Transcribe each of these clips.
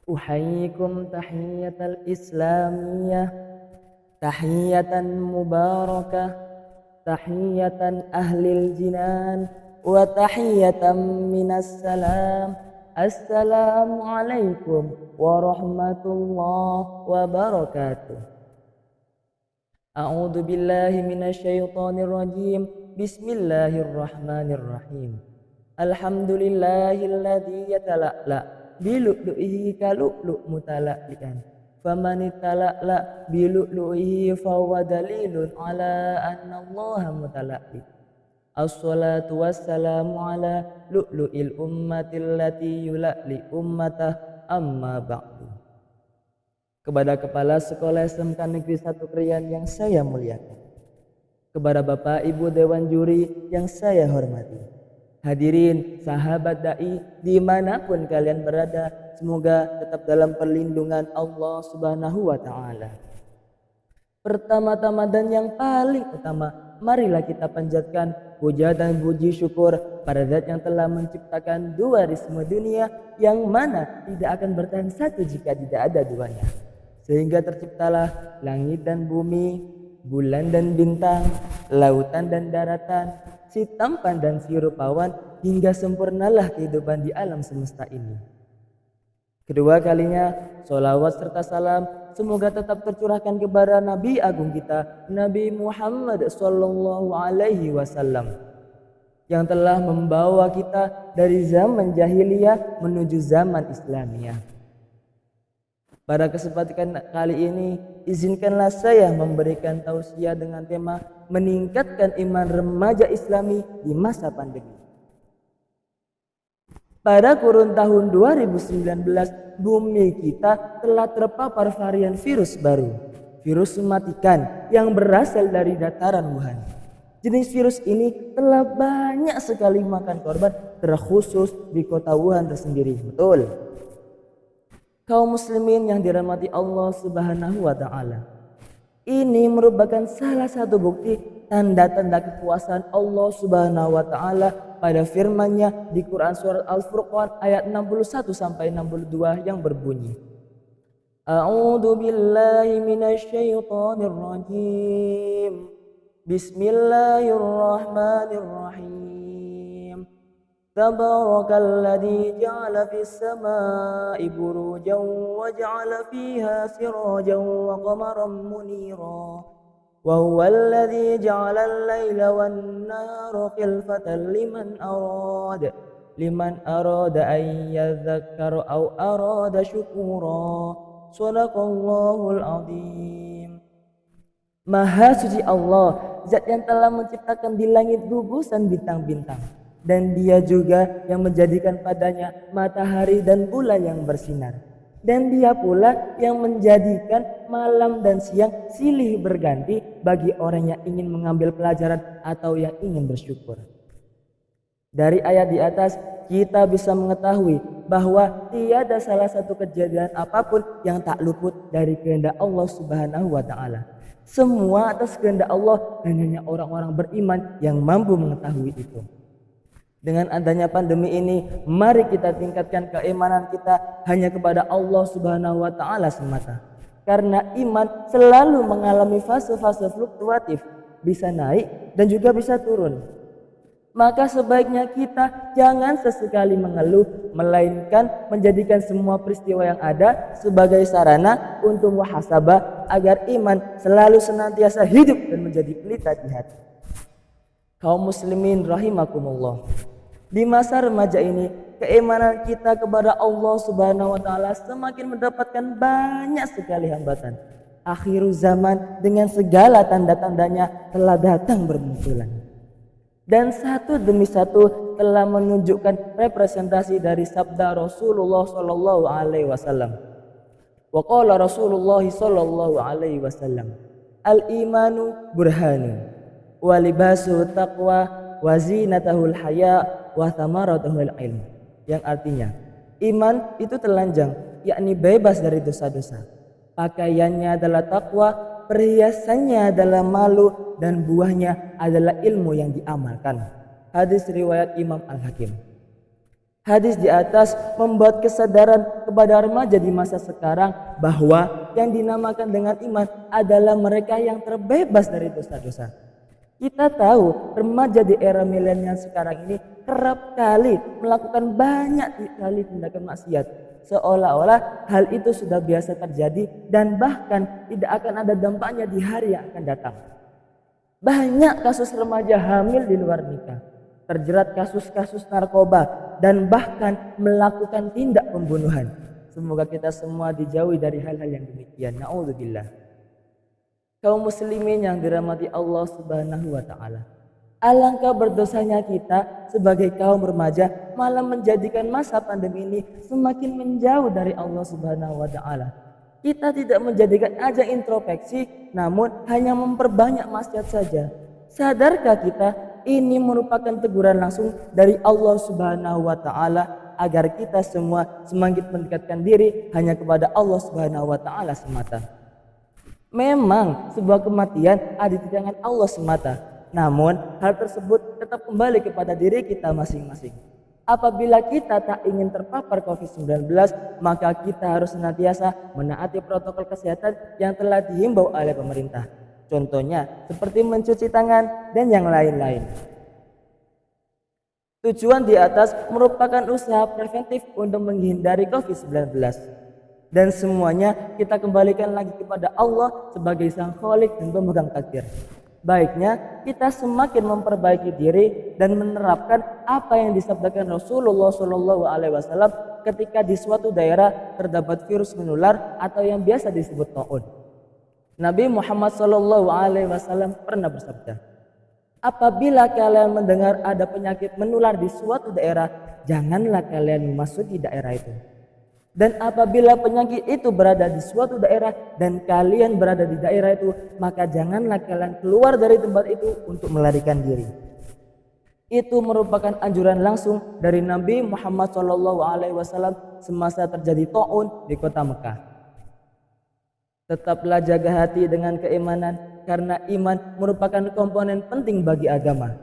Uhayyikum tahiyatal islamiyah, tahiyatan mubarakah, tahiyatan ahlil jinan, wa tahiyatan minas salam. Assalamualaikum warahmatullahi wabarakatuh. A'udzu billahi minasyaitonir rajim. Bismillahirrahmanirrahim. Alhamdulillahilladzi yatala'la bilu'lu'ihi kalu'lu' mutala'lian. Faman itala'la bilu'lu'ihi fahuwa dalilun ala anna Allaha mutala'li. Assalatu wassalamu ala lu'lu'il ummatil lati yula'li ummatah amma ba'du. Kepada Kepala Sekolah SMK Negeri 1 Krian yang saya muliakan, kepada Bapak Ibu Dewan Juri yang saya hormati, hadirin sahabat dai dimanapun kalian berada, semoga tetap dalam perlindungan Allah Subhanahu wa Ta'ala. Pertama-tama dan yang paling utama, marilah kita panjatkan puja dan puji syukur pada Zat yang telah menciptakan dua rizme dunia yang mana tidak akan bertahan satu jika tidak ada duanya. Sehingga terciptalah langit dan bumi, bulan dan bintang, lautan dan daratan, si tampan dan si rupawan, hingga sempurnalah kehidupan di alam semesta ini. Kedua kalinya, sholawat serta salam semoga tetap tercurahkan kepada Nabi Agung kita, Nabi Muhammad Sallallahu Alaihi Wasallam, yang telah membawa kita dari zaman jahiliyah menuju zaman Islamiyah. Pada kesempatan kali ini, izinkanlah saya memberikan tausiah dengan tema meningkatkan iman remaja Islami di masa pandemi. Pada kurun tahun 2019, bumi kita telah terpapar varian virus baru, virus mematikan yang berasal dari dataran Wuhan. Jenis virus ini telah banyak sekali makan korban, terkhusus di kota Wuhan tersendiri. Betul. Kaum muslimin yang dirahmati Allah Subhanahu wa Ta'ala, ini merupakan salah satu bukti tanda-tanda kekuasaan Allah Subhanahu wa Ta'ala pada firman-Nya di Quran surat Al-Furqan ayat 61 sampai 62 yang berbunyi, A'udzu billahi minasyaitonir rajim. Bismillahirrahmanirrahim. Tabarakalladzi ja'ala fis samaa'i burujan wa ja'ala fiha sirajan wa qamaran munira. Wa huwal ladzi ja'ala al-laila wan-nahara khilfatan liman arada an yadhakkara aw arada syukura. Shadaqallahul azim. Maha suci Allah, Zat yang telah menciptakan di langit gugusan bintang-bintang, dan Dia juga yang menjadikan padanya matahari dan bulan yang bersinar. Dan Dia pula yang menjadikan malam dan siang silih berganti bagi orang yang ingin mengambil pelajaran atau yang ingin bersyukur. Dari ayat di atas kita bisa mengetahui bahwa tiada salah satu kejadian apapun yang tak luput dari kehendak Allah Subhanahu wa Ta'ala. Semua atas kehendak Allah, dan hanya orang-orang beriman yang mampu mengetahui itu. Dengan adanya pandemi ini, mari kita tingkatkan keimanan kita hanya kepada Allah Subhanahu wa Ta'ala semata. Karena iman selalu mengalami fase-fase fluktuatif, bisa naik dan juga bisa turun. Maka sebaiknya kita jangan sesekali mengeluh, melainkan menjadikan semua peristiwa yang ada sebagai sarana untuk muhasabah agar iman selalu senantiasa hidup dan menjadi pelita di hati. Kaum muslimin rahimakumullah, di masa remaja ini keimanan kita kepada Allah Subhanahu wa Ta'ala semakin mendapatkan banyak sekali hambatan. Akhir zaman dengan segala tanda-tandanya telah datang bermunculan, dan satu demi satu telah menunjukkan representasi dari sabda Rasulullah Sallallahu Alaihi Wasallam. Wa qala Rasulullah Sallallahu Alaihi Wasallam, al-imanu burhanun wa libasu taqwa wa zinatahul haya wa thamaratuhul ilm. Yang artinya, iman itu telanjang, yakni bebas dari dosa-dosa. Pakaiannya adalah takwa, perhiasannya adalah malu, dan buahnya adalah ilmu yang diamalkan. Hadis riwayat Imam Al-Hakim. Hadis di atas membuat kesadaran kepada remaja di masa sekarang bahwa yang dinamakan dengan iman adalah mereka yang terbebas dari dosa-dosa. Kita tahu remaja di era milenial sekarang ini kerap kali melakukan banyak kali tindakan maksiat. Seolah-olah hal itu sudah biasa terjadi dan bahkan tidak akan ada dampaknya di hari yang akan datang. Banyak kasus remaja hamil di luar nikah, terjerat kasus-kasus narkoba, dan bahkan melakukan tindak pembunuhan. Semoga kita semua dijauhi dari hal-hal yang demikian. Na'udzubillah. Kaum muslimin yang dirahmati Allah Subhanahu wa taala. Alangkah berdosanya kita sebagai kaum remaja malah menjadikan masa pandemi ini semakin menjauh dari Allah Subhanahu wa taala. Kita tidak menjadikan ajang introspeksi, namun hanya memperbanyak maksiat saja. Sadarkah kita ini merupakan teguran langsung dari Allah Subhanahu wa taala agar kita semua semakin mendekatkan diri hanya kepada Allah Subhanahu wa taala semata. Memang sebuah kematian ada di tangan Allah semata, namun hal tersebut tetap kembali kepada diri kita masing-masing. Apabila kita tak ingin terpapar COVID-19, maka kita harus senantiasa menaati protokol kesehatan yang telah dihimbau oleh pemerintah. Contohnya seperti mencuci tangan dan yang lain-lain. Tujuan di atas merupakan usaha preventif untuk menghindari COVID-19. Dan semuanya kita kembalikan lagi kepada Allah sebagai Sang Khalik dan pemegang takdir. Baiknya kita semakin memperbaiki diri dan menerapkan apa yang disabdakan Rasulullah SAW ketika di suatu daerah terdapat virus menular atau yang biasa disebut taun. Nabi Muhammad SAW pernah bersabda, apabila kalian mendengar ada penyakit menular di suatu daerah, janganlah kalian memasuki daerah itu. Dan apabila penyakit itu berada di suatu daerah dan kalian berada di daerah itu, maka janganlah kalian keluar dari tempat itu untuk melarikan diri. Itu merupakan anjuran langsung dari Nabi Muhammad SAW semasa terjadi taun di kota Mekah. Tetaplah jaga hati dengan keimanan, karena iman merupakan komponen penting bagi agama.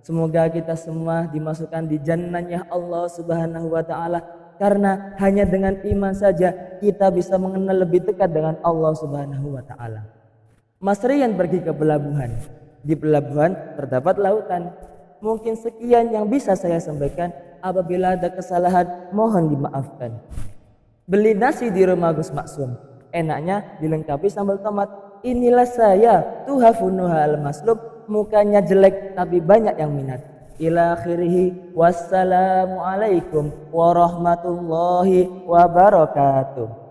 Semoga kita semua dimasukkan di jannahnya Allah Subhanahu wa taala, karena hanya dengan iman saja kita bisa mengenal lebih dekat dengan Allah Subhanahu wa taala. Mas Rian pergi ke pelabuhan. Di pelabuhan terdapat lautan. Mungkin sekian yang bisa saya sampaikan. Apabila ada kesalahan, mohon dimaafkan. Beli nasi di rumah Gus Maksum. Enaknya dilengkapi sambal tomat. Inilah saya, Tuhafunuha al-Maslub. Mukanya jelek tapi banyak yang minat. Ila akhirih, wassalamualaikum warahmatullahi wabarakatuh.